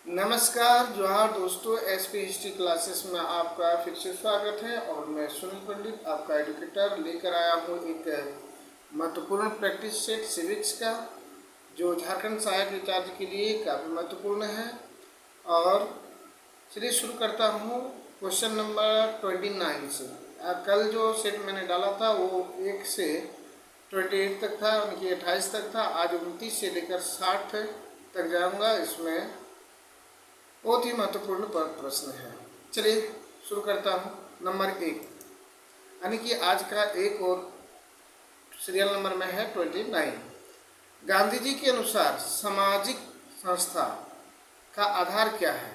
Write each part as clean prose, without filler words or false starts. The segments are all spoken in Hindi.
नमस्कार जोहार दोस्तों, एसपी हिस्ट्री क्लासेस में आपका फिर से स्वागत है। और मैं सुनील पंडित आपका एडुकेटर लेकर आया हूँ एक महत्वपूर्ण प्रैक्टिस सेट सिविक्स का, जो झारखंड सहायक रिचार्ज के लिए काफ़ी महत्वपूर्ण है। और चलिए शुरू करता हूँ क्वेश्चन नंबर 29 से। कल जो सेट मैंने डाला था वो 1 से 28 तक था, उनकी 28 तक था। आज 29 से लेकर 60 तक जाऊँगा। इसमें बहुत ही महत्वपूर्ण प्रश्न है। चलिए शुरू करता हूँ। नंबर 1 यानी कि आज का एक और सीरियल नंबर में है 29। गांधी जी के अनुसार सामाजिक संस्था का आधार क्या है?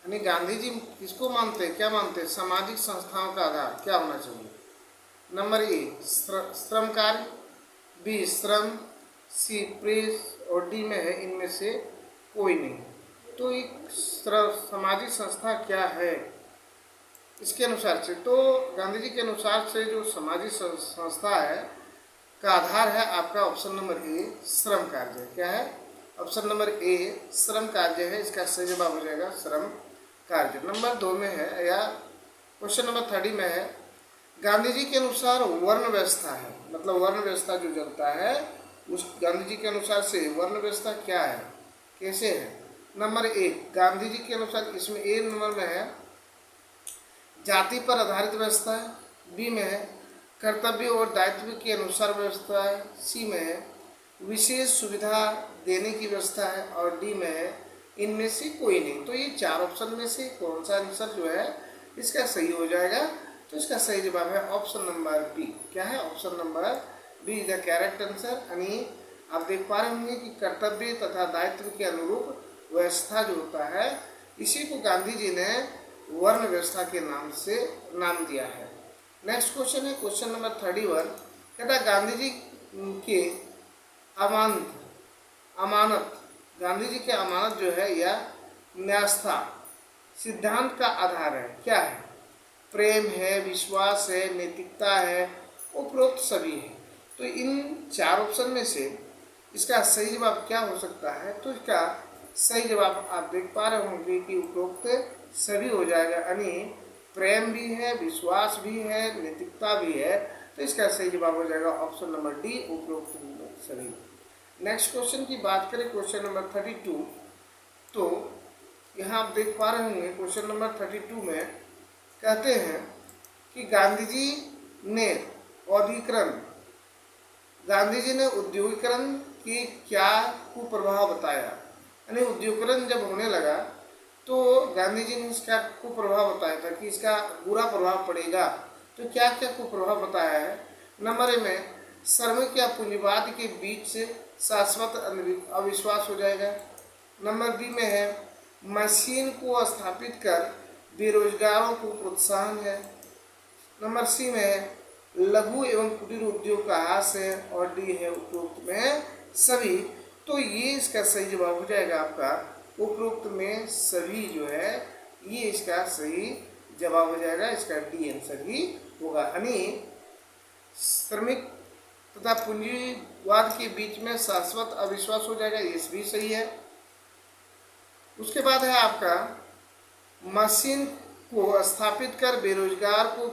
यानी गांधी जी किसको मानते हैं, क्या मानते हैं? सामाजिक संस्थाओं का आधार क्या होना चाहिए? नंबर ए श्रम कार्य, बी श्रम, सी प्रेस और डी में है इनमें से कोई नहीं। तो एक सामाजिक संस्था क्या है इसके अनुसार से, तो गांधी जी के अनुसार से जो सामाजिक संस्था है का आधार है आपका ऑप्शन नंबर ए श्रम कार्य। क्या है? ऑप्शन नंबर ए श्रम कार्य है। इसका सही जवाब हो जाएगा श्रम कार्य। नंबर 2 में है, या क्वेश्चन नंबर 30 में है, गांधी जी के अनुसार वर्ण व्यवस्था है, मतलब वर्ण व्यवस्था जो चलता है उस गांधी जी के अनुसार से वर्ण व्यवस्था क्या है, कैसे है? नंबर 1 गांधी जी के अनुसार, इसमें ए नंबर में है जाति पर आधारित व्यवस्था है, बी में है कर्तव्य और दायित्व के अनुसार व्यवस्था है, सी में है विशेष सुविधा देने की व्यवस्था है और डी में है इनमें से कोई नहीं। तो ये 4 ऑप्शन में से कौन सा आंसर जो है इसका सही हो जाएगा? तो इसका सही जवाब है ऑप्शन नंबर बी। क्या है? Option number B is the correct answer. यानी आप देख पा रहे होंगे कि कर्तव्य तथा दायित्व के अनुरूप व्यवस्था जो होता है इसी को गांधी जी ने वर्ण व्यवस्था के नाम से नाम दिया है। नेक्स्ट क्वेश्चन है क्वेश्चन नंबर 31। कहता है गांधी जी के अमानत गांधी जी के अमानत जो है या न्यायस्था सिद्धांत का आधार है। क्या है? प्रेम है, विश्वास है, नैतिकता है, उपरोक्त सभी है। तो इन 4 ऑप्शन में से इसका सही जवाब क्या हो सकता है? तो इसका सही जवाब आप देख पा रहे होंगे कि उपरोक्त सभी हो जाएगा। यानी प्रेम भी है, विश्वास भी है, नैतिकता भी है। तो इसका सही जवाब हो जाएगा ऑप्शन नंबर डी, उपरोक्त सभी। नेक्स्ट क्वेश्चन की बात करें क्वेश्चन नंबर 32। तो यहाँ आप देख पा रहे होंगे क्वेश्चन नंबर 32 में कहते हैं कि गांधी जी ने औद्योगिकरण की क्या कुप्रभाव बताया। यानी उद्योगीकरण जब होने लगा तो गांधी जी ने इसका कुप्रभाव बताया था कि इसका बुरा प्रभाव पड़ेगा। तो क्या क्या कुप्रभाव बताया है? नंबर ए में श्रमिक या पूंजीवाद के बीच से शाश्वत अविश्वास हो जाएगा। नंबर बी में है मशीन को स्थापित कर बेरोजगारों को प्रोत्साहन है। नंबर सी में है लघु एवं कुटीर उद्योग का ह्रास है और डी है उपरोक्त में सभी। तो ये इसका सही जवाब हो जाएगा आपका उपरोक्त में सभी जो है ये इसका सही जवाब हो जाएगा। इसका डी आंसर ही होगा। यानी श्रमिक तथा पूंजीवाद के बीच में शाश्वत अविश्वास हो जाएगा, ये भी सही है। उसके बाद है आपका मशीन को स्थापित कर बेरोजगार को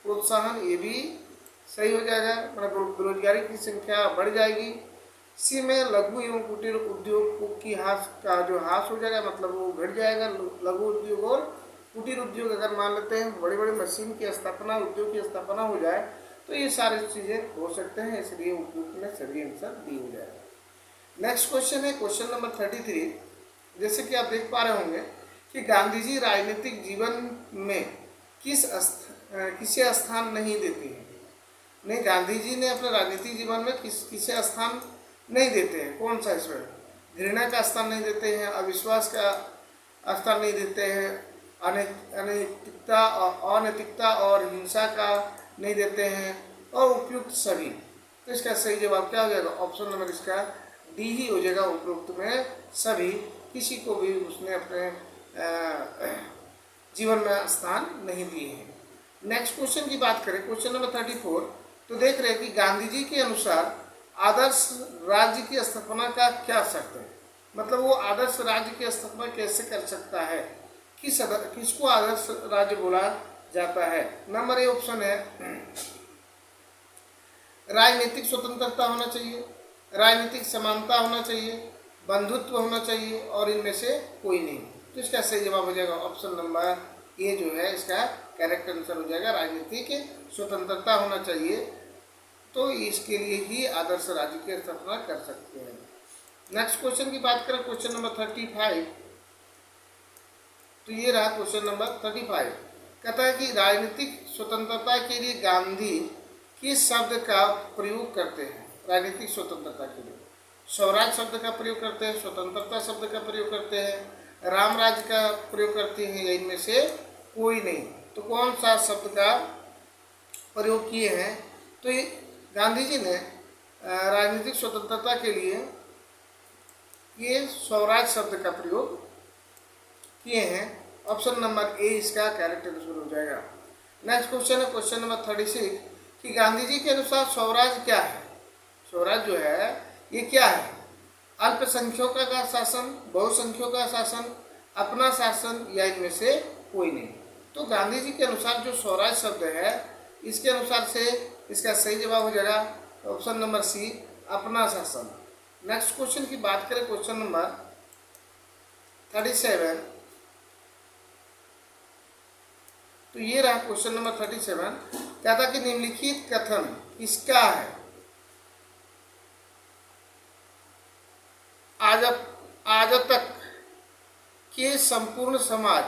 प्रोत्साहन, ये भी सही हो जाएगा, मतलब बेरोजगारी की संख्या बढ़ जाएगी। सी में लघु एवं कुटीर उद्योग की का जो ह्रास हो जाएगा, मतलब वो घट जाएगा। लघु उद्योग और कुटीर उद्योग अगर मान लेते हैं बड़ी बड़ी मशीन की स्थापना, उद्योग की स्थापना हो जाए तो ये सारी चीज़ें हो सकते हैं, इसलिए उपयुक्त में सही आंसर डी हो जाएगा। नेक्स्ट क्वेश्चन है क्वेश्चन नंबर 33। जैसे कि आप देख पा रहे होंगे कि गांधी जी राजनीतिक जीवन में किसे स्थान नहीं देते हैं। नहीं, गांधी जी ने अपने राजनीतिक जीवन में किसे स्थान नहीं देते हैं। कौन सा? इसमें घृणा का स्थान नहीं देते हैं, अविश्वास का स्थान नहीं देते हैं, अनैतिकता और हिंसा का नहीं देते हैं, और उपयुक्त सभी। तो इसका सही जवाब क्या हो जाएगा? ऑप्शन नंबर इसका डी ही हो जाएगा, उपयुक्त में सभी। किसी को भी उसने अपने जीवन में स्थान नहीं दिए हैं। नेक्स्ट क्वेश्चन की बात करें क्वेश्चन नंबर 34। तो देख रहे हैं कि गांधी जी के अनुसार आदर्श राज्य की स्थापना का क्या शर्त है। मतलब वो आदर्श राज्य की स्थापना कैसे कर सकता है, किसको आदर्श राज्य बोला जाता है। नंबर ए ऑप्शन है राजनीतिक स्वतंत्रता होना चाहिए, राजनीतिक समानता होना चाहिए, बंधुत्व होना चाहिए और इनमें से कोई नहीं। तो इसका सही जवाब हो जाएगा ऑप्शन नंबर ए जो है इसका करेक्ट आंसर हो जाएगा, राजनीतिक स्वतंत्रता होना चाहिए। तो इसके लिए ही आदर्श राज्य की स्थापना कर सकते हैं। नेक्स्ट क्वेश्चन की बात करें, क्वेश्चन नंबर 35। तो ये रहा क्वेश्चन नंबर 35। कहता है कि राजनीतिक स्वतंत्रता के लिए गांधी किस शब्द का प्रयोग करते हैं। राजनीतिक स्वतंत्रता के लिए स्वराज शब्द का प्रयोग करते हैं, स्वतंत्रता शब्द का प्रयोग करते हैं, राम राज्य का प्रयोग करते हैं, या इनमें से कोई नहीं। तो कौन सा शब्द का प्रयोग किए हैं। तो ये गांधी जी ने राजनीतिक स्वतंत्रता के लिए ये स्वराज शब्द का प्रयोग किए हैं। ऑप्शन नंबर ए इसका करेक्ट आंसर हो जाएगा। नेक्स्ट क्वेश्चन है क्वेश्चन नंबर 36 कि गांधी जी के अनुसार स्वराज क्या है। स्वराज जो है ये क्या है। अल्पसंख्यकों का शासन, बहुसंख्यकों का शासन, अपना शासन, या इनमें से कोई नहीं। तो गांधी जी के अनुसार जो स्वराज शब्द है इसके अनुसार से इसका सही जवाब हो जाएगा ऑप्शन नंबर सी, अपना शासन। नेक्स्ट क्वेश्चन की बात करें क्वेश्चन नंबर 37। तो ये रहा क्वेश्चन नंबर 37। कहता कि निम्नलिखित कथन किसका है। आज तक के संपूर्ण समाज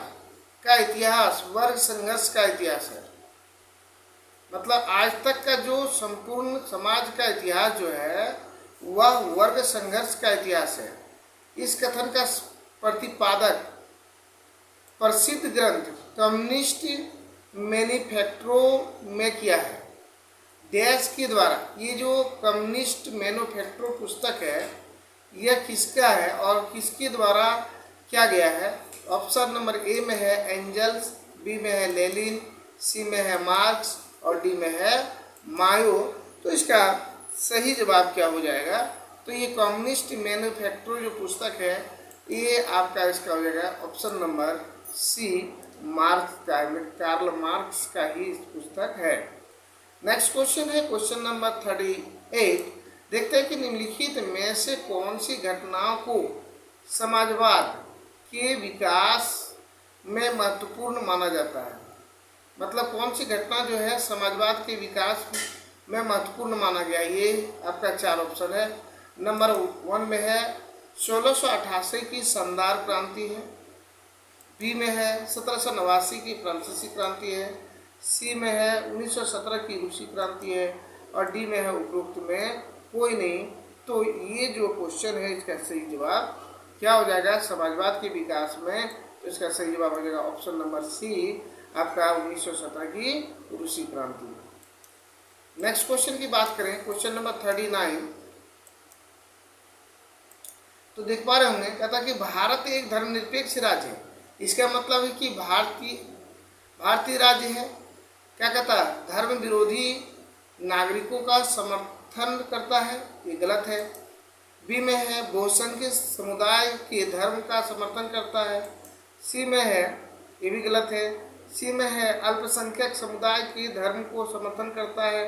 का इतिहास वर्ग संघर्ष का इतिहास है। मतलब आज तक का जो संपूर्ण समाज का इतिहास जो है वह वर्ग संघर्ष का इतिहास है। इस कथन का प्रतिपादक प्रसिद्ध ग्रंथ कम्युनिस्ट मैनिफेस्टो में किया है। डैश के द्वारा ये जो कम्युनिस्ट मैनिफेस्टो पुस्तक है यह किसका है और किसके द्वारा किया गया है। ऑप्शन नंबर ए में है एंजल्स, बी में है लेनिन, सी में है मार्क्स और डी में है मायो। तो इसका सही जवाब क्या हो जाएगा। तो ये कम्युनिस्ट मैनिफेस्टो जो पुस्तक है ये आपका इसका हो जाएगा ऑप्शन नंबर सी, मार्क्स का, कार्ल मार्क्स का ही पुस्तक है। नेक्स्ट क्वेश्चन है क्वेश्चन नंबर 38। देखते हैं कि निम्नलिखित में से कौन सी घटनाओं को समाजवाद के विकास में महत्वपूर्ण माना जाता है। मतलब कौन सी घटना जो है समाजवाद के विकास में महत्वपूर्ण माना गया। ये आपका 4 ऑप्शन है। नंबर 1 में है 1688 की शानदार क्रांति है, बी में है 1789 की फ्रांसीसी क्रांति है, सी में है 1917 की रूसी क्रांति है और डी में है उपरोक्त में कोई नहीं। तो ये जो क्वेश्चन है इसका सही जवाब क्या हो जाएगा समाजवाद के विकास में। तो इसका सही जवाब हो जाएगा ऑप्शन नंबर सी, आपका 1917 की रूसी क्रांति। नेक्स्ट क्वेश्चन की बात करें क्वेश्चन नंबर 39। तो देख पा रहे होंगे कहता कि भारत एक धर्मनिरपेक्ष राज्य है। इसका मतलब है कि भारतीय राज्य है। क्या कहता है धर्म विरोधी नागरिकों का समर्थन करता है, ये गलत है। बी में है बहुसंख्यक समुदाय के धर्म का समर्थन करता है, सी में है ये भी गलत है। सी में है अल्पसंख्यक समुदाय के धर्म को समर्थन करता है,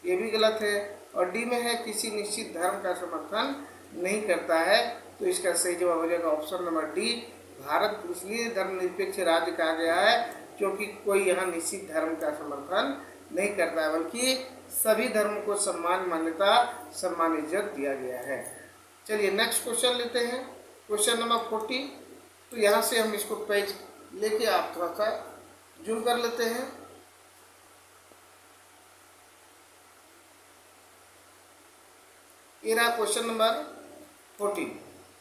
ये भी गलत है। और डी में है किसी निश्चित धर्म का समर्थन नहीं करता है। तो इसका सही जवाब हो जाएगा ऑप्शन नंबर डी, भारत इसलिए धर्मनिरपेक्ष राज्य कहा गया है क्योंकि कोई यहाँ निश्चित धर्म का समर्थन नहीं करता है बल्कि सभी धर्मों को सम्मान, मान्यता, सम्मान, इज्जत दिया गया है। चलिए नेक्स्ट क्वेश्चन लेते हैं क्वेश्चन नंबर 40। तो यहाँ से हम इसको पेज लेके आप थोड़ा सा जूम कर लेते हैं। ये रहा क्वेश्चन नंबर 40।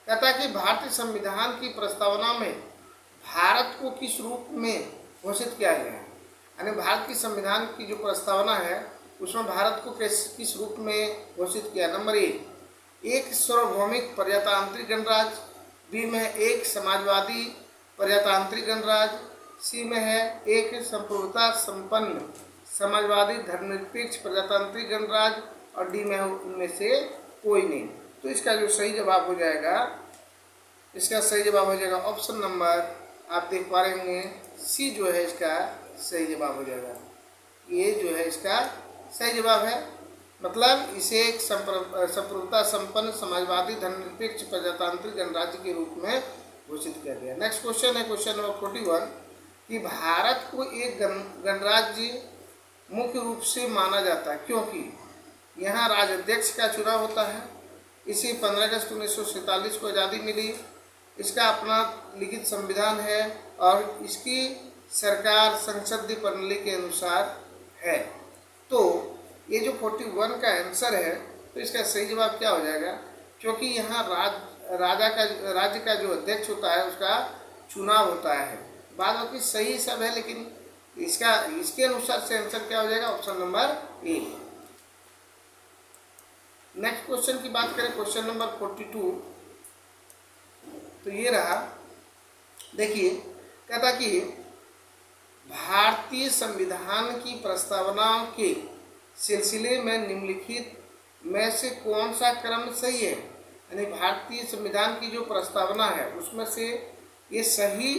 कहता है कि भारतीय संविधान की प्रस्तावना में भारत को किस रूप में घोषित किया गया है। यानी भारत की संविधान की जो प्रस्तावना है उसमें भारत को किस रूप में घोषित किया। नंबर एक सार्वभौमिक प्रजातांत्रिक गणराज्य, बी में है एक समाजवादी प्रजातांत्रिक गणराज्य, सी में है एक संप्रभुता संपन्न समाजवादी धर्मनिरपेक्ष प्रजातांत्रिक गणराज्य और डी में है उनमें से कोई नहीं। तो इसका जो सही जवाब हो जाएगा इसका सही जवाब हो जाएगा ऑप्शन नंबर, आप देख पा रहे होंगे, सी जो है इसका सही जवाब हो जाएगा। ये जो है इसका सही जवाब है। मतलब इसे एक संप्रभुता संपन्न समाजवादी धर्मनिरपेक्ष प्रजातांत्रिक गणराज्य के रूप में घोषित किया गया। नेक्स्ट क्वेश्चन है क्वेश्चन नंबर 41 कि भारत को एक गणराज्य मुख्य रूप से माना जाता है क्योंकि यहाँ राष्ट्राध्यक्ष का चुनाव होता है। इसी 15 अगस्त 1947 को आज़ादी मिली। इसका अपना लिखित संविधान है और इसकी सरकार संसदीय प्रणाली के अनुसार है। तो ये जो 41 का आंसर है, तो इसका सही जवाब क्या हो जाएगा? क्योंकि यहाँ राज्य का जो अध्यक्ष होता है उसका चुनाव होता है। बाद बाकी सही सब है, लेकिन इसके अनुसार से आंसर क्या हो जाएगा? Option number A. Next question की बात करें, क्वेश्चन नंबर 42, तो ये रहा। देखिए, कहता कि भारतीय संविधान की प्रस्तावनाओं के सिलसिले में निम्नलिखित में से कौन सा क्रम सही है? यानी भारतीय संविधान की जो प्रस्तावना है उसमें से ये सही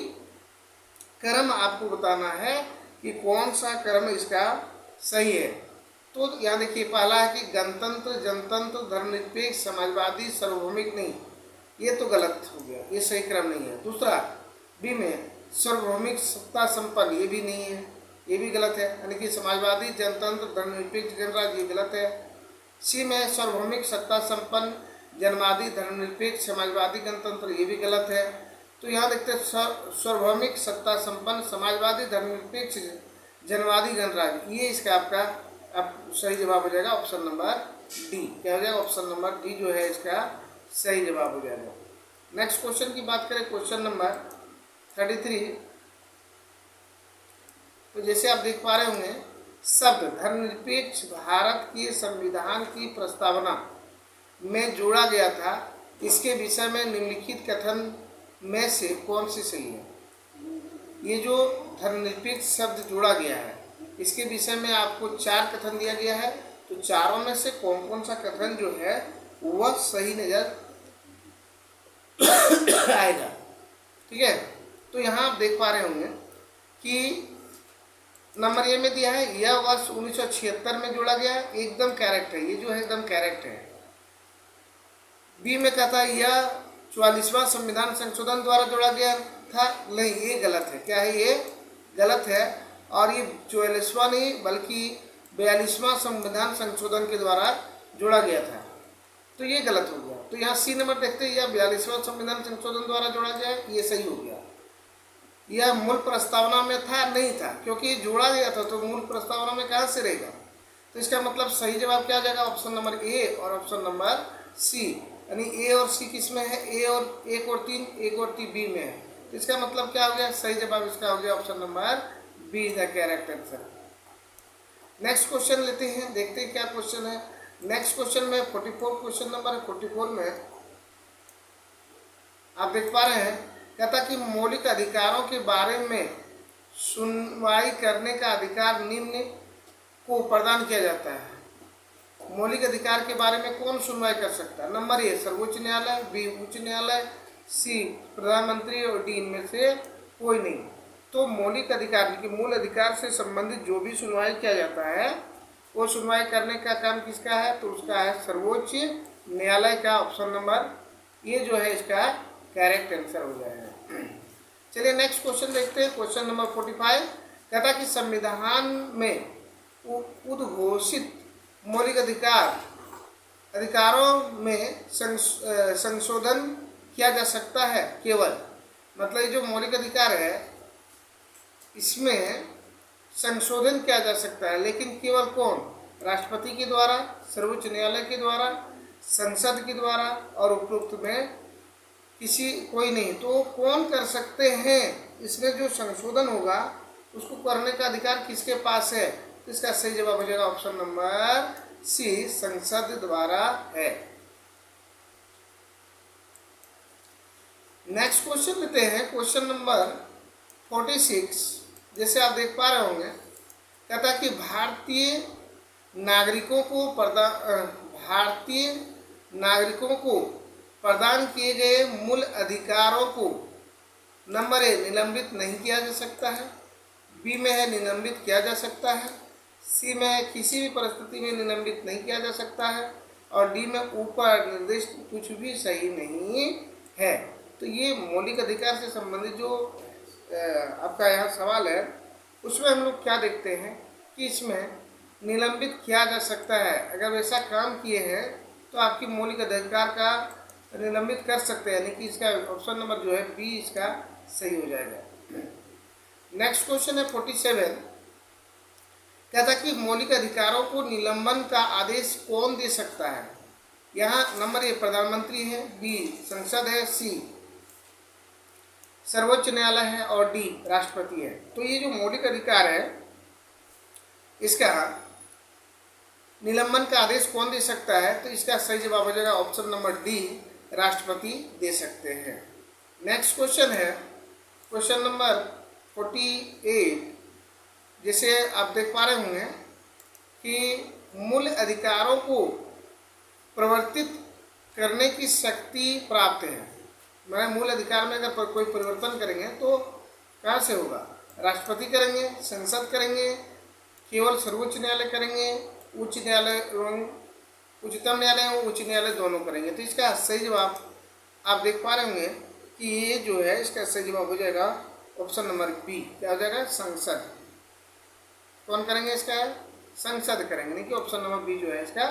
क्रम आपको बताना है कि कौन सा क्रम इसका सही है। तो यहाँ देखिए, पहला है कि गणतंत्र, जनतंत्र, धर्मनिरपेक्ष, समाजवादी, सार्वभौमिक नहीं, ये तो गलत हो गया, ये सही क्रम नहीं है। दूसरा बी में सार्वभौमिक सत्ता संपन्न, ये भी नहीं है, ये भी गलत है, यानी कि समाजवादी, जनतंत्र, धर्मनिरपेक्ष गणराज्य, ये गलत है। सी में सार्वभौमिक सत्ता संपन्न, जनवादी, धर्मनिरपेक्ष, समाजवादी, गणतंत्र, ये भी गलत है। तो यहाँ देखते हैं सार्वभौमिक सत्ता संपन्न, समाजवादी, धर्मनिरपेक्ष, जनवादी, गणराज्य, ये इसका आपका अब सही जवाब हो जाएगा ऑप्शन नंबर डी। क्या हो जाएगा? ऑप्शन नंबर डी जो है इसका सही जवाब हो जाएगा। नेक्स्ट क्वेश्चन की बात करें, क्वेश्चन नंबर 33, तो जैसे आप देख पा रहे होंगे, शब्द धर्मनिरपेक्ष भारत के संविधान की प्रस्तावना में जोड़ा गया था, इसके विषय में निम्नलिखित कथन में से कौन सी सही है? ये जो धर्मनिरपेक्ष शब्द जोड़ा गया है, इसके विषय में आपको 4 कथन दिया गया है। तो चारों में से कौन कौन सा कथन जो है वह सही नजर आएगा? ठीक है, तो यहाँ आप देख पा रहे होंगे कि नंबर ए में दिया है, यह वर्ष 1976 में जोड़ा गया, एकदम करेक्ट है, ये जो है एकदम करेक्ट है। बी में कहता है यह 44वां संविधान संशोधन द्वारा जोड़ा गया था, नहीं, ये गलत है। क्या है? ये गलत है, और ये 44वां नहीं बल्कि 42वां संविधान संशोधन के द्वारा जोड़ा गया था, तो ये गलत हो गया। तो यहाँ सी नंबर देखते हैं, यह 42वां संविधान संशोधन द्वारा जोड़ा गया, ये सही हो गया। यह मूल प्रस्तावना में था, नहीं था, क्योंकि ये जोड़ा गया था, तो मूल प्रस्तावना में कहाँ से रहेगा? तो इसका मतलब सही जवाब क्या आ जाएगा? ऑप्शन नंबर ए और ऑप्शन नंबर सी। यानी ए और सी किस में है? ए और 1 और 3, 1 और 3 बी में है। तो इसका मतलब क्या हो गया? सही जवाब इसका हो गया option number be the correct answer. Next question लेते हैं, देखते हैं क्या क्वेश्चन है। नेक्स्ट क्वेश्चन में 44 क्वेश्चन नंबर 44 में आप देख पा रहे हैं, कहता कि मौलिक अधिकारों के बारे में सुनवाई करने का अधिकार निम्न को प्रदान किया जाता है। मौलिक अधिकार के बारे में कौन सुनवाई कर सकता है? नंबर ए सर्वोच्च न्यायालय, बी उच्च न्यायालय, सी प्रधानमंत्री और डी इनमें से कोई नहीं। तो मौलिक अधिकार की मूल अधिकार से संबंधित जो भी सुनवाई किया जाता है, वो सुनवाई करने का काम किसका है? तो उसका है सर्वोच्च न्यायालय का। ऑप्शन नंबर ये जो है इसका करेक्ट आंसर हो जाएगा। चलिए नेक्स्ट क्वेश्चन देखते हैं, क्वेश्चन नंबर 45, कहता कि संविधान में उद्घोषित मौलिक अधिकारों में संशोधन किया जा सकता है केवल, मतलब ये जो मौलिक अधिकार है इसमें संशोधन किया जा सकता है, लेकिन केवल कौन? राष्ट्रपति के द्वारा, सर्वोच्च न्यायालय के द्वारा, संसद के द्वारा, और उपरोक्त में किसी कोई नहीं। तो कौन कर सकते हैं? इसमें जो संशोधन होगा उसको करने का अधिकार किसके पास है? तो इसका सही जवाब हो जाएगा ऑप्शन नंबर सी, संसद द्वारा है। नेक्स्ट क्वेश्चन लेते हैं, क्वेश्चन नंबर 46, जैसे आप देख पा रहे होंगे, कहता कि भारतीय नागरिकों को प्रदान किए गए मूल अधिकारों को नंबर ए निलंबित नहीं किया जा सकता है, बी में है निलंबित किया जा सकता है, सी में है किसी भी परिस्थिति में निलंबित नहीं किया जा सकता है, और डी में ऊपर निर्दिष्ट कुछ भी सही नहीं है। तो ये मौलिक अधिकार से संबंधित जो आपका यहाँ सवाल है उसमें हम लोग क्या देखते हैं कि इसमें निलंबित किया जा सकता है। अगर वैसा काम किए हैं तो आपकी मौलिक अधिकार का निलंबित कर सकते हैं, यानी कि इसका ऑप्शन नंबर जो है बी इसका सही हो जाएगा। नेक्स्ट क्वेश्चन है 47। कहता कि मौलिक अधिकारों को निलंबन का आदेश कौन दे सकता है। यहाँ नंबर ए प्रधानमंत्री है, बी संसद है, सी सर्वोच्च न्यायालय है और डी राष्ट्रपति है। तो ये जो मौलिक अधिकार है इसका निलंबन का आदेश कौन दे सकता है, तो इसका सही जवाब हो जाएगा ऑप्शन नंबर डी राष्ट्रपति दे सकते हैं। नेक्स्ट क्वेश्चन है क्वेश्चन नंबर 48। जैसे आप देख पा रहे होंगे कि मूल अधिकारों को प्रवर्तित करने की शक्ति प्राप्त है। मैं मूल अधिकार में अगर कोई परिवर्तन करेंगे तो कहाँ से होगा, राष्ट्रपति करेंगे, संसद करेंगे, केवल सर्वोच्च न्यायालय करेंगे, उच्च न्यायालय एवं उच्चतम न्यायालय एवं उच्च न्यायालय दोनों करेंगे। तो इसका सही जवाब आप देख पा रहे होंगे कि ये जो है इसका सही जवाब हो जाएगा ऑप्शन नंबर बी। क्या हो जाएगा, संसद। कौन करेंगे इसका, संसद करेंगे, नहीं कि ऑप्शन नंबर बी जो है इसका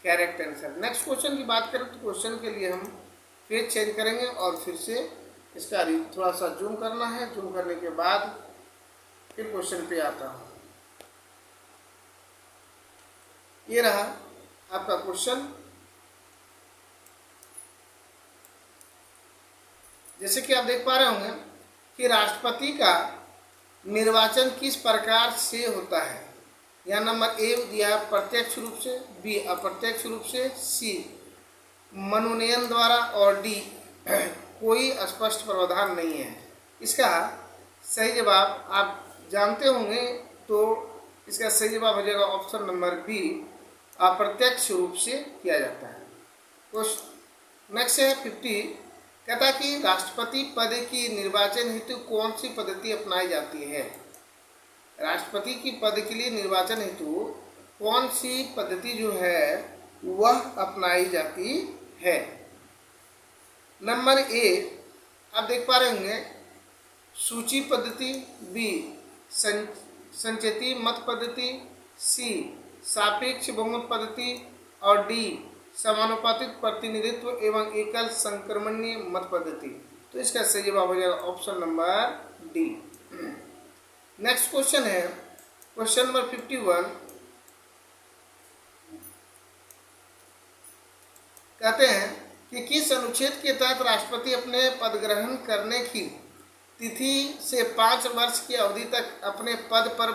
करेक्ट आंसर। नेक्स्ट क्वेश्चन की बात करें तो क्वेश्चन के लिए हम पेज चेंज करेंगे और फिर से इसका थोड़ा सा जूम करना है। जूम करने के बाद फिर क्वेश्चन पे आता हूँ। ये रहा आपका क्वेश्चन। जैसे कि आप देख पा रहे होंगे कि राष्ट्रपति का निर्वाचन किस प्रकार से होता है। यहाँ नंबर ए दिया प्रत्यक्ष रूप से, बी अप्रत्यक्ष रूप से, सी मनोनयन द्वारा और डी कोई स्पष्ट प्रावधान नहीं है। इसका सही जवाब आप जानते होंगे, तो इसका सही जवाब हो जाएगा ऑप्शन नंबर बी अप्रत्यक्ष रूप से किया जाता है। नेक्स्ट है 50। कहता कि राष्ट्रपति पद की निर्वाचन हेतु कौन सी पद्धति अपनाई जाती है। राष्ट्रपति की पद के लिए निर्वाचन हेतु कौन सी पद्धति जो है वह अपनाई जाती है। नंबर ए आप देख पा रहे होंगे सूची पद्धति, बी संचेती मत पद्धति, सी सापेक्ष बहुमत पद्धति और डी समानुपातिक प्रतिनिधित्व एवं एकल संक्रमणीय मत पद्धति। तो इसका सही जवाब हो जाएगा option number D. Next question है क्वेश्चन नंबर 51। कहते हैं कि किस अनुच्छेद के तहत राष्ट्रपति अपने पद ग्रहण करने की तिथि से 5 वर्ष की अवधि तक अपने पद पर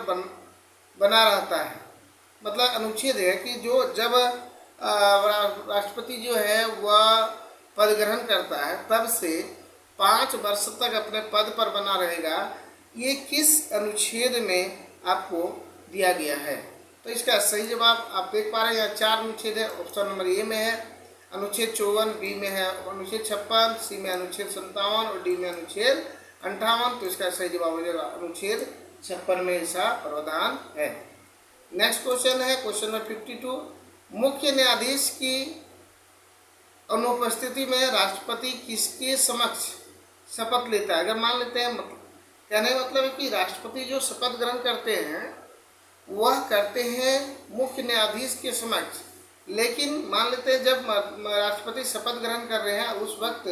बना रहता है। मतलब अनुच्छेद है कि जो जब राष्ट्रपति जो है वह पद ग्रहण करता है तब से 5 वर्ष तक अपने पद पर बना रहेगा। ये किस अनुच्छेद में आपको दिया गया है। तो इसका सही जवाब आप देख पा रहे हैं यहाँ 4 अनुच्छेद है। ऑप्शन नंबर ए में है अनुच्छेद 54, बी में है अनुच्छेद 56, सी में अनुच्छेद 57 और डी में अनुच्छेद 58। तो इसका सही जवाब हो जाएगा अनुच्छेद 56 में ऐसा प्रावधान है। नेक्स्ट क्वेश्चन है क्वेश्चन नंबर 52। मुख्य न्यायाधीश की अनुपस्थिति में राष्ट्रपति किसके समक्ष शपथ लेता है। अगर मान लेते हैं, कहने का मतलब है कि राष्ट्रपति जो शपथ ग्रहण करते हैं वह करते हैं मुख्य न्यायाधीश के समक्ष। लेकिन मान लेते हैं जब राष्ट्रपति शपथ ग्रहण कर रहे हैं उस वक्त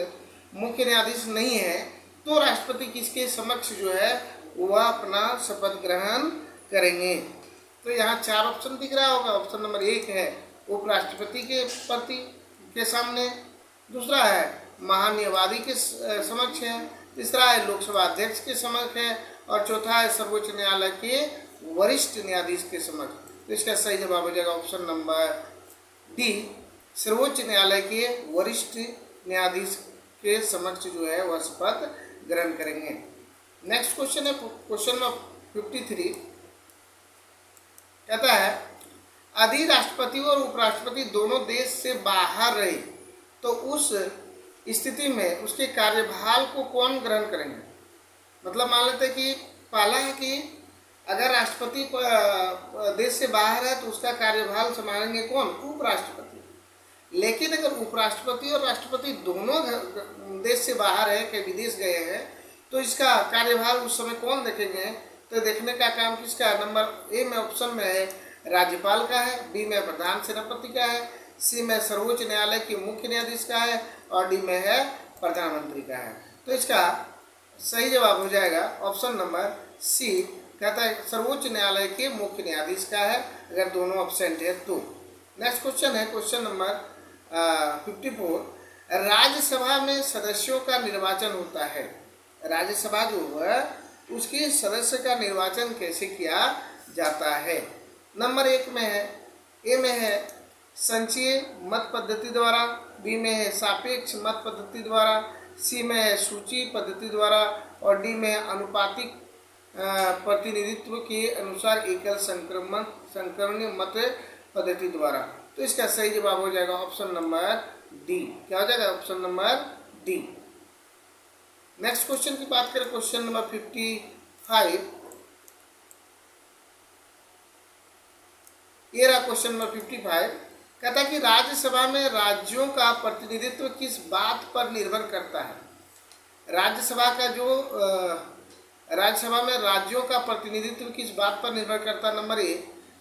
मुख्य न्यायाधीश नहीं है, तो राष्ट्रपति किसके समक्ष जो है वह अपना शपथ ग्रहण करेंगे। तो यहाँ 4 ऑप्शन दिख रहा होगा। ऑप्शन नंबर 1 है उपराष्ट्रपति के सामने, दूसरा है महान्यायवादी के समक्ष है, तीसरा है लोकसभा अध्यक्ष के समक्ष है और चौथा है सर्वोच्च न्यायालय के वरिष्ठ न्यायाधीश के समक्ष। तो इसका सही जवाब हो जाएगा ऑप्शन नंबर डी सर्वोच्च न्यायालय के वरिष्ठ न्यायाधीश के समक्ष जो है वह शपथ ग्रहण करेंगे। नेक्स्ट क्वेश्चन है क्वेश्चन नंबर 53। कहता है यदि राष्ट्रपति और उपराष्ट्रपति दोनों देश से बाहर रहे तो उस स्थिति में उसके कार्यभार को कौन ग्रहण करेंगे। मतलब मान लेते हैं कि पहला है कि अगर राष्ट्रपति देश से बाहर है तो उसका कार्यभार संभालेंगे कौन, उपराष्ट्रपति। लेकिन अगर उपराष्ट्रपति और राष्ट्रपति दोनों देश से बाहर है, कि विदेश गए हैं, तो इसका कार्यभार उस समय कौन देखेंगे। तो देखने का काम किसका, नंबर ए में ऑप्शन में है राज्यपाल का है, बी में प्रधान सेनापति का है, सी में सर्वोच्च न्यायालय के मुख्य न्यायाधीश का है और डी में है प्रधानमंत्री का है। तो इसका सही जवाब हो जाएगा ऑप्शन नंबर सी, कहता है सर्वोच्च न्यायालय के मुख्य न्यायाधीश का है, अगर दोनों ऑप्शन है तो। नेक्स्ट क्वेश्चन है क्वेश्चन नंबर 54। राज्यसभा में सदस्यों का निर्वाचन होता है। राज्यसभा जो है उसके सदस्य का निर्वाचन कैसे किया जाता है। नंबर एक में है, ए में है संचयी मत पद्धति द्वारा, बी में है सापेक्ष मत पद्धति द्वारा, सी में है सूची पद्धति द्वारा और डी में है अनुपातिक प्रतिनिधित्व के अनुसार एकल संक्रमणीय मत पद्धति द्वारा। तो इसका सही जवाब हो जाएगा ऑप्शन नंबर डी। क्या हो जाएगा, option number D. Next question की बात करें, क्वेश्चन नंबर 55। ये रहा क्वेश्चन नंबर 55। कहता है कि राज्यसभा में राज्यों का प्रतिनिधित्व किस बात पर निर्भर करता है। राज्यसभा में राज्यों का प्रतिनिधित्व किस बात पर निर्भर करता है। नंबर ए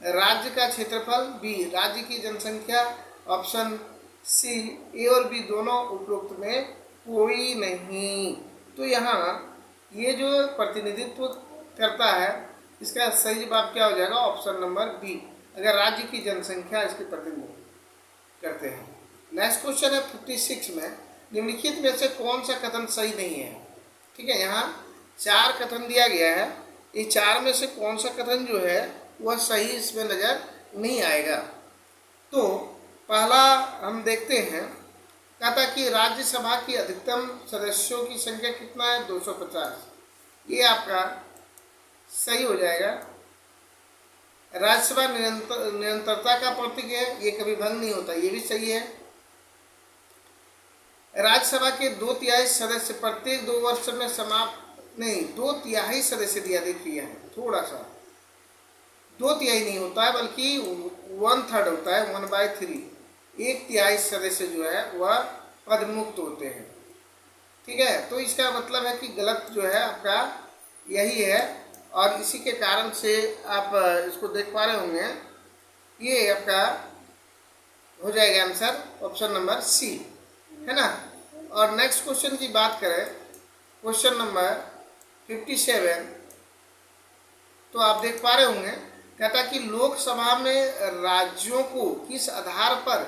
राज्य का क्षेत्रफल, बी राज्य की जनसंख्या, ऑप्शन सी ए और बी दोनों उपरोक्त में कोई नहीं। तो यहाँ ये जो प्रतिनिधित्व करता है इसका सही जवाब क्या हो जाएगा, ऑप्शन नंबर बी, अगर राज्य की जनसंख्या इसके प्रतिनिधित्व करते हैं। नेक्स्ट क्वेश्चन है 56 में, निम्नलिखित में से कौन सा कथन सही नहीं है। ठीक है, यहाँ 4 कथन दिया गया है, ये 4 में से कौन सा कथन जो है वह सही इसमें नज़र नहीं आएगा। तो पहला हम देखते हैं, कहता कि राज्यसभा की अधिकतम सदस्यों की संख्या कितना है, 250। ये आपका सही हो जाएगा। राज्यसभा निरंतरता का प्रतीक है, ये कभी भंग नहीं होता, ये भी सही है। राज्यसभा के 2/3 सदस्य प्रत्येक 2 वर्ष में समाप्त नहीं, 2/3 सदस्य दिया, देखिए थोड़ा सा 2/3 नहीं होता है बल्कि 1/3 होता है, 1/3, 1/3 सदस्य जो है वह पद मुक्त होते हैं। ठीक है, तो इसका मतलब है कि गलत जो है आपका यही है और इसी के कारण से आप इसको देख पा रहे होंगे, ये आपका हो जाएगा आंसर ऑप्शन नंबर सी, है ना। और नेक्स्ट क्वेश्चन की बात करें, क्वेश्चन नंबर 57, तो आप देख पा रहे होंगे, कहता कि लोकसभा में राज्यों को किस आधार पर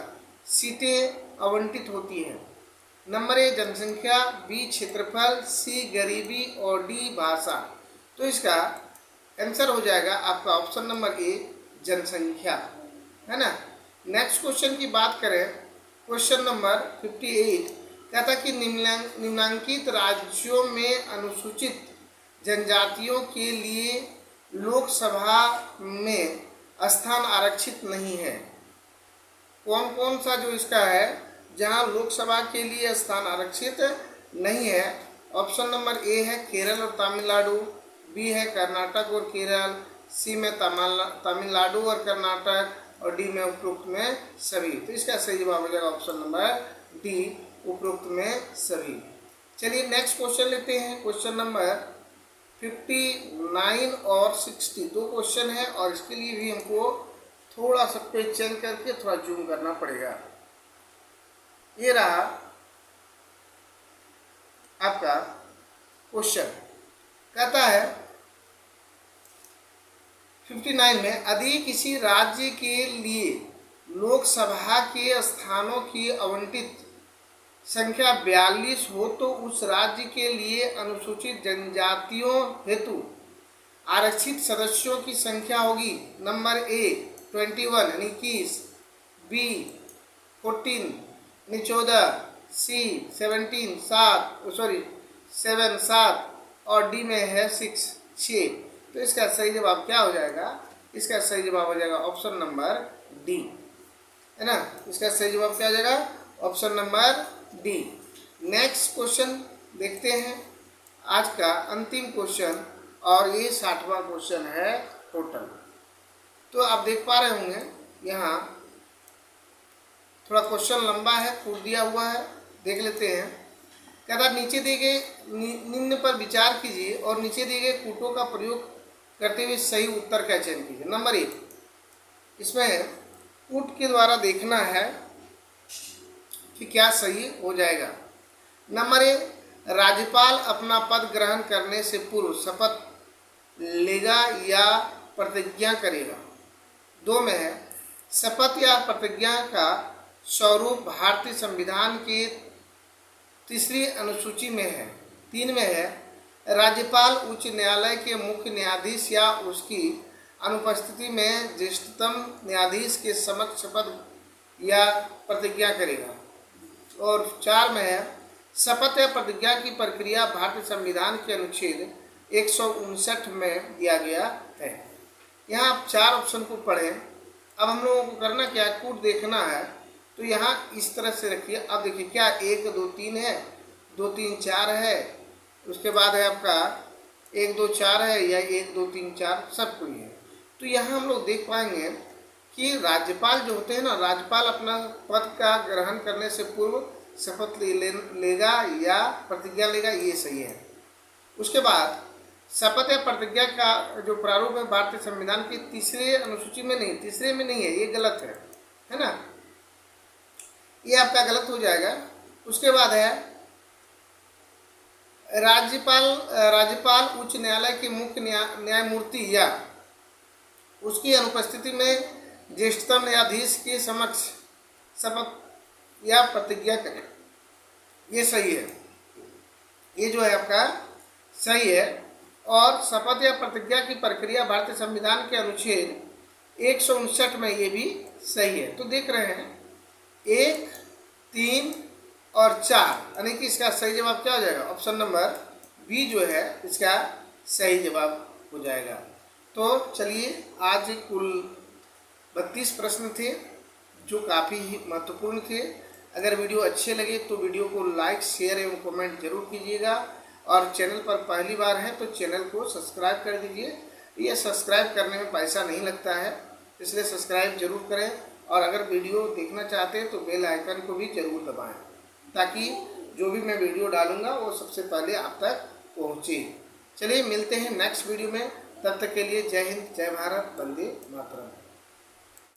सीटें आवंटित होती हैं। नंबर ए जनसंख्या, बी क्षेत्रफल, सी गरीबी और डी भाषा। तो इसका आंसर हो जाएगा आपका ऑप्शन नंबर ए जनसंख्या, है ना। नेक्स्ट क्वेश्चन की बात करें, क्वेश्चन नंबर 58, कहता कि निम्नांकित राज्यों में अनुसूचित जनजातियों के लिए लोकसभा में स्थान आरक्षित नहीं है। कौन कौन सा जो इसका है जहां लोकसभा के लिए स्थान आरक्षित नहीं है। ऑप्शन नंबर ए है केरल और तमिलनाडु, बी है कर्नाटक और केरल, सी में तमिलनाडु और कर्नाटक और डी में उपरोक्त में सभी। तो इसका सही जवाब हो जाएगा ऑप्शन नंबर डी, उपरोक्त में सभी। चलिए नेक्स्ट क्वेश्चन लेते हैं, क्वेश्चन नंबर 59 और 60, 2 क्वेश्चन है और इसके लिए भी हमको थोड़ा सा पेज चेंज करके थोड़ा जूम करना पड़ेगा। ये रहा आपका क्वेश्चन, कहता है 59 में, यदि किसी राज्य के लिए लोकसभा के स्थानों की आवंटित संख्या 42 हो तो उस राज्य के लिए अनुसूचित जनजातियों हेतु आरक्षित सदस्यों की संख्या होगी। नंबर ए 21 यानी 21, बी 14 यानी 14, सी 17 7 और डी में है 6। तो इसका सही जवाब क्या हो जाएगा, इसका सही जवाब हो जाएगा ऑप्शन नंबर डी, है ना। इसका सही जवाब क्या हो जाएगा, option number D. Next question देखते हैं, आज का अंतिम क्वेश्चन, और ये 60वां क्वेश्चन है टोटल। तो आप देख पा रहे होंगे यहाँ थोड़ा क्वेश्चन लंबा है, कूट दिया हुआ है, देख लेते हैं। कहता नीचे दिए गए निम्न पर विचार कीजिए और नीचे दिए गए कूटों का प्रयोग करते हुए सही उत्तर का चयन कीजिए। नंबर 1, इसमें कूट के द्वारा देखना है कि क्या सही हो जाएगा। नंबर 1, राज्यपाल अपना पद ग्रहण करने से पूर्व शपथ लेगा या प्रतिज्ञा करेगा। 2 में है, शपथ या प्रतिज्ञा का स्वरूप भारतीय संविधान की 3री अनुसूची में है। 3 में है, राज्यपाल उच्च न्यायालय के मुख्य न्यायाधीश या उसकी अनुपस्थिति में ज्येष्ठतम न्यायाधीश के समक्ष शपथ या प्रतिज्ञा करेगा। और 4 में है, शपथ या प्रतिज्ञा की प्रक्रिया भारतीय संविधान के अनुच्छेद 159 में दिया गया है। यहाँ आप 4 ऑप्शन को पढ़ें। अब हम लोगों को करना क्या है, कूट देखना है। तो यहाँ इस तरह से रखिए। अब देखिए क्या 1 2 3 है, 2 3 4 है, उसके बाद है आपका 1 2 4 है, या 1 2 3 4 सब कोई है। तो यहाँ हम लोग देख पाएंगे कि राज्यपाल जो होते हैं ना, राज्यपाल अपना पद का ग्रहण करने से पूर्व शपथ लेगा या प्रतिज्ञा लेगा, ये सही है। उसके बाद शपथ या प्रतिज्ञा का जो प्रारूप है भारतीय संविधान की 3रे अनुसूची में नहीं, 3रे में नहीं है, ये गलत है ना, ये आपका गलत हो जाएगा। उसके बाद है राज्यपाल उच्च न्यायालय के मुख्य न्यायमूर्ति या उसकी अनुपस्थिति में ज्येष्ठतम न्यायाधीश के समक्ष शपथ या प्रतिज्ञा करें, ये सही है, ये जो है आपका सही है। और शपथ या प्रतिज्ञा की प्रक्रिया भारतीय संविधान के अनुच्छेद 159 में, ये भी सही है। तो देख रहे हैं 1 3 और 4, यानी कि इसका सही जवाब क्या हो जाएगा, ऑप्शन नंबर बी जो है इसका सही जवाब हो जाएगा। तो चलिए, आज कुल 32 प्रश्न थे जो काफ़ी महत्वपूर्ण थे। अगर वीडियो अच्छे लगे तो वीडियो को लाइक शेयर एवं कमेंट जरूर कीजिएगा, और चैनल पर पहली बार है तो चैनल को सब्सक्राइब कर दीजिए। ये सब्सक्राइब करने में पैसा नहीं लगता है, इसलिए सब्सक्राइब जरूर करें। और अगर वीडियो देखना चाहते हैं तो बेल आइकन को भी जरूर दबाएं, ताकि जो भी मैं वीडियो डालूंगा वो सबसे पहले आप तक पहुँचे। चलिए मिलते हैं नेक्स्ट वीडियो में, तब तक के लिए जय हिंद, जय भारत, वंदे मातरम।